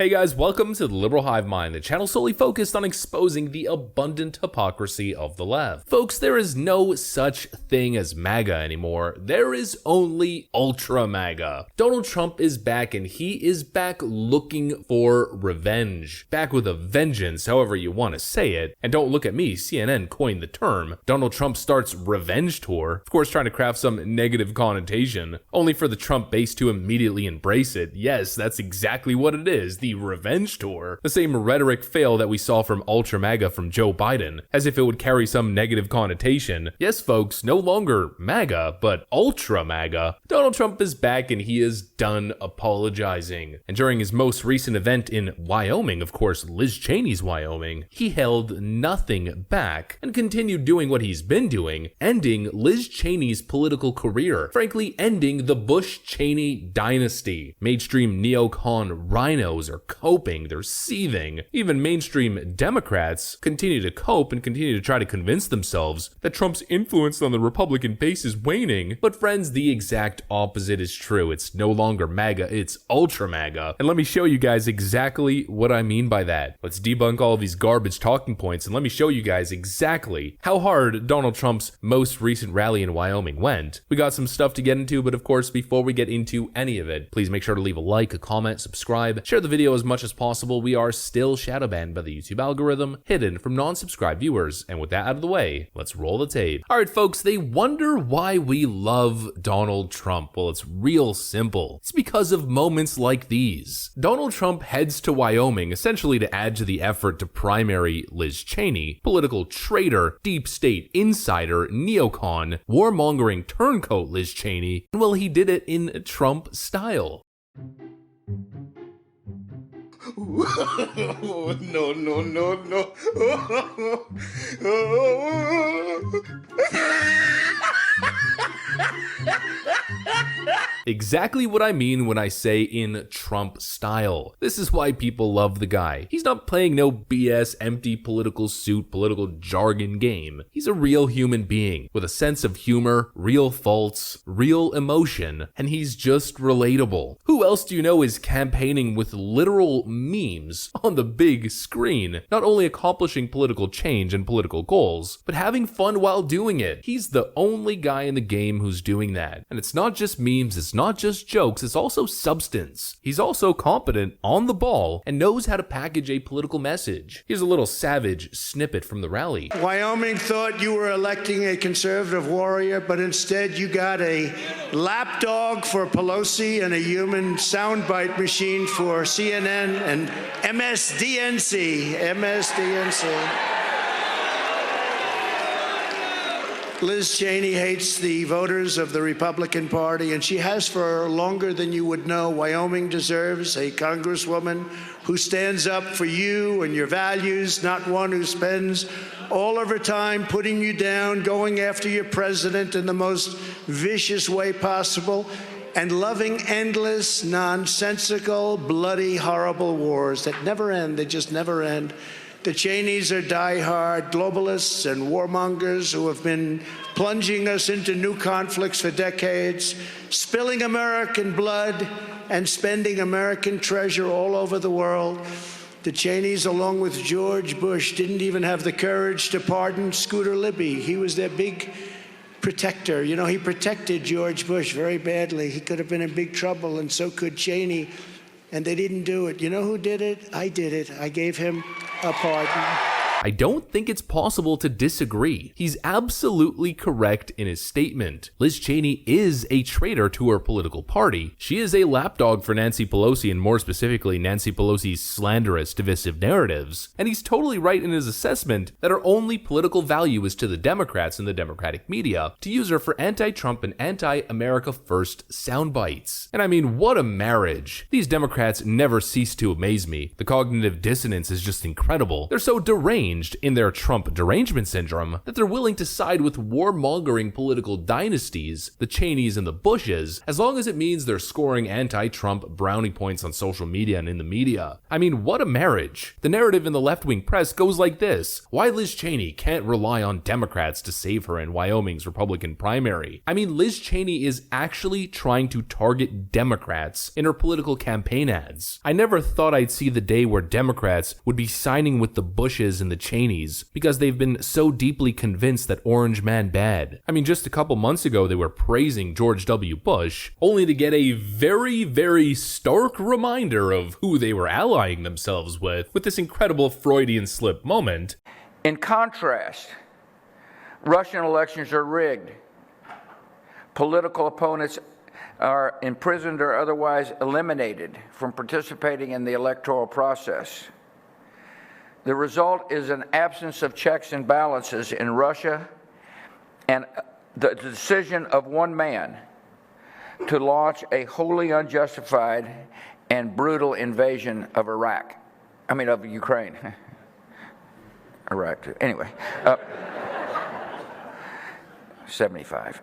Hey guys, welcome to the Liberal Hive Mind, the channel solely focused on exposing the abundant hypocrisy of the left. Folks, there is no such thing as MAGA anymore. There is only Ultra MAGA. Donald Trump is back, and he is back looking for revenge. Back with a vengeance, however you want to say it. And don't look at me, CNN coined the term. Donald Trump starts revenge tour, of course trying to craft some negative connotation, only for the Trump base to immediately embrace it. Yes, that's exactly what it is. The revenge tour. The same rhetoric fail that we saw from Ultra MAGA from Joe Biden, as if it would carry some negative connotation. Yes, folks, no longer MAGA, but Ultra MAGA. Donald Trump is back and he is done apologizing. And during his most recent event in Wyoming, of course, Liz Cheney's Wyoming, he held nothing back and continued doing what he's been doing, ending Liz Cheney's political career. Frankly, ending the Bush-Cheney dynasty. Mainstream neocon rhinos are coping, they're seething. Even mainstream Democrats continue to cope and continue to try to convince themselves that Trump's influence on the Republican base is waning. But friends, the exact opposite is true. It's no longer MAGA, it's Ultra MAGA. And let me show you guys exactly what I mean by that. Let's debunk all of these garbage talking points and let me show you guys exactly how hard Donald Trump's most recent rally in Wyoming went. We got some stuff to get into, but of course, before we get into any of it, please make sure to leave a like, a comment, subscribe, share the video as much as possible. We are still shadow banned by the YouTube algorithm, hidden from non-subscribed viewers. And with that out of the way, let's roll the tape. All right, folks, they wonder why we love Donald Trump. Well, it's real simple. It's because of moments like these. Donald Trump heads to Wyoming essentially to add to the effort to primary Liz Cheney, political traitor, deep state insider, neocon, warmongering turncoat Liz Cheney. Well, he did it in Trump style. No, no, no, no. Exactly what I mean when I say in Trump style. This is why people love the guy. He's not playing no BS, empty political suit, political jargon game. He's a real human being with a sense of humor, real faults, real emotion, and he's just relatable. Who else do you know is campaigning with literal memes on the big screen, not only accomplishing political change and political goals, but having fun while doing it? He's the only guy in the game who's doing that. And it's not just memes, it's not just jokes, it's also substance. He's also competent, on the ball, and knows how to package a political message. Here's a little savage snippet from the rally. Wyoming thought you were electing a conservative warrior, but instead you got a lapdog for Pelosi and a human soundbite machine for CNN and MSDNC. Liz Cheney hates the voters of the Republican Party, and she has for longer than you would know. Wyoming deserves a congresswoman who stands up for you and your values, not one who spends all of her time putting you down, going after your president in the most vicious way possible, and loving endless, nonsensical, bloody, horrible wars that never end. They just never end. The Cheneys are diehard globalists and warmongers who have been plunging us into new conflicts for decades, spilling American blood and spending American treasure all over the world. The Cheneys, along with George Bush, didn't even have the courage to pardon Scooter Libby. He was their big protector. You know, he protected George Bush very badly. He could have been in big trouble, and so could Cheney. And they didn't do it. You know who did it? I did it. I gave him a pardon. I don't think it's possible to disagree. He's absolutely correct in his statement. Liz Cheney is a traitor to her political party. She is a lapdog for Nancy Pelosi, and more specifically, Nancy Pelosi's slanderous, divisive narratives. And he's totally right in his assessment that her only political value is to the Democrats and the Democratic media to use her for anti-Trump and anti-America first sound bites. And I mean, what a marriage. These Democrats never cease to amaze me. The cognitive dissonance is just incredible. They're so deranged deranged in their Trump derangement syndrome that they're willing to side with warmongering political dynasties, the Cheneys and the Bushes, as long as it means they're scoring anti-Trump brownie points on social media and in the media. I mean, what a marriage. The narrative in the left-wing press goes like this: why Liz Cheney can't rely on Democrats to save her in Wyoming's Republican primary. I mean, Liz Cheney is actually trying to target Democrats in her political campaign ads. I never thought I'd see the day where Democrats would be signing with the Bushes and the Cheneys because they've been so deeply convinced that Orange Man bad. I mean, just a couple months ago they were praising George W. Bush, only to get a very, very stark reminder of who they were allying themselves with this incredible Freudian slip moment. In contrast, Russian elections are rigged. Political opponents are imprisoned or otherwise eliminated from participating in the electoral process. The result is an absence of checks and balances in Russia and the decision of one man to launch a wholly unjustified and brutal invasion of of Ukraine. Iraq, anyway. 75.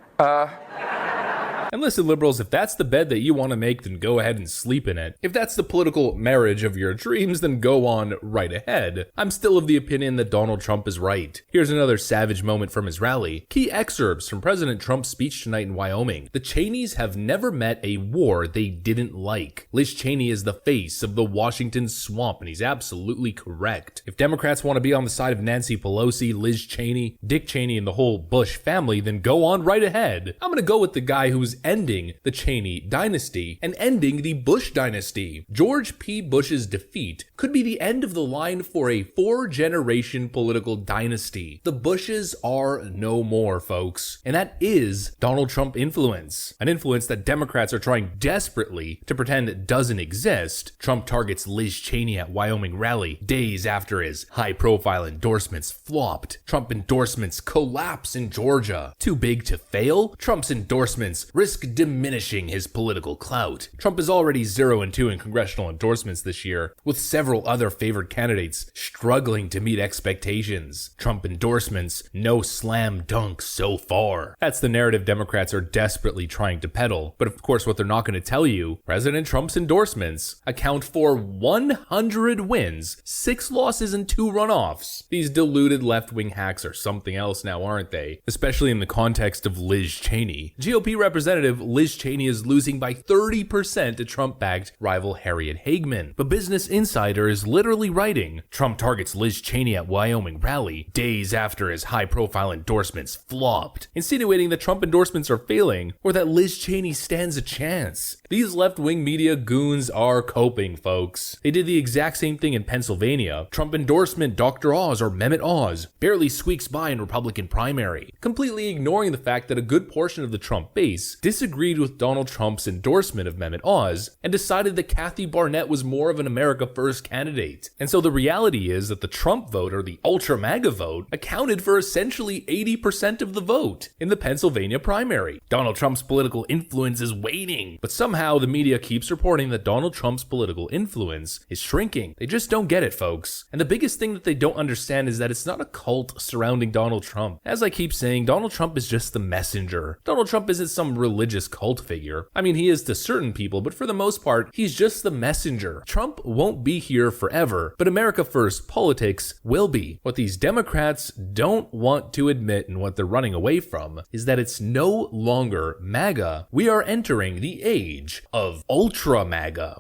And listen, liberals, if that's the bed that you want to make, then go ahead and sleep in it. If that's the political marriage of your dreams, then go on right ahead. I'm still of the opinion that Donald Trump is right. Here's another savage moment from his rally. Key excerpts from President Trump's speech tonight in Wyoming. The Cheneys have never met a war they didn't like. Liz Cheney is the face of the Washington swamp, and he's absolutely correct. If Democrats want to be on the side of Nancy Pelosi, Liz Cheney, Dick Cheney, and the whole Bush family, then go on right ahead. I'm gonna go with the guy who's ending the Cheney dynasty and ending the Bush dynasty. George P. Bush's defeat could be the end of the line for a 4-generation political dynasty. The Bushes are no more, folks. And that is Donald Trump influence. An influence that Democrats are trying desperately to pretend it doesn't exist. Trump targets Liz Cheney at Wyoming rally days after his high-profile endorsements flopped. Trump endorsements collapse in Georgia. Too big to fail? Trump's endorsements risk diminishing his political clout. Trump is already 0-2 in congressional endorsements this year, with several other favored candidates struggling to meet expectations. Trump endorsements, no slam dunk so far. That's the narrative Democrats are desperately trying to peddle. But of course, what they're not going to tell you, President Trump's endorsements account for 100 wins, 6 losses, and 2 runoffs. These deluded left-wing hacks are something else now, aren't they? Especially in the context of Liz Cheney. GOP representative Liz Cheney is losing by 30% to Trump-backed rival Harriet Hagman. But Business Insider is literally writing, Trump targets Liz Cheney at Wyoming rally days after his high-profile endorsements flopped, insinuating that Trump endorsements are failing or that Liz Cheney stands a chance. These left-wing media goons are coping, folks. They did the exact same thing in Pennsylvania. Trump endorsement Dr. Oz or Mehmet Oz barely squeaks by in Republican primary, completely ignoring the fact that a good portion of the Trump base disagreed with Donald Trump's endorsement of Mehmet Oz and decided that Kathy Barnett was more of an America First candidate. And so the reality is that the Trump vote, or the ultra MAGA vote, accounted for essentially 80% of the vote in the Pennsylvania primary. Donald Trump's political influence is waning, but somehow the media keeps reporting that Donald Trump's political influence is shrinking. They just don't get it, folks. And the biggest thing that they don't understand is that it's not a cult surrounding Donald Trump. As I keep saying, Donald Trump is just the messenger. Donald Trump isn't some religious cult figure. I mean, he is to certain people, but for the most part, he's just the messenger. Trump won't be here forever, but America First politics will be. What these Democrats don't want to admit and what they're running away from is that it's no longer MAGA. We are entering the age of ultra MAGA.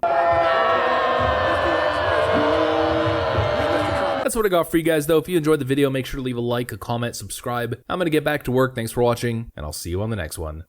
That's what I got for you guys, though. If you enjoyed the video, make sure to leave a like, a comment, subscribe. I'm going to get back to work. Thanks for watching, and I'll see you on the next one.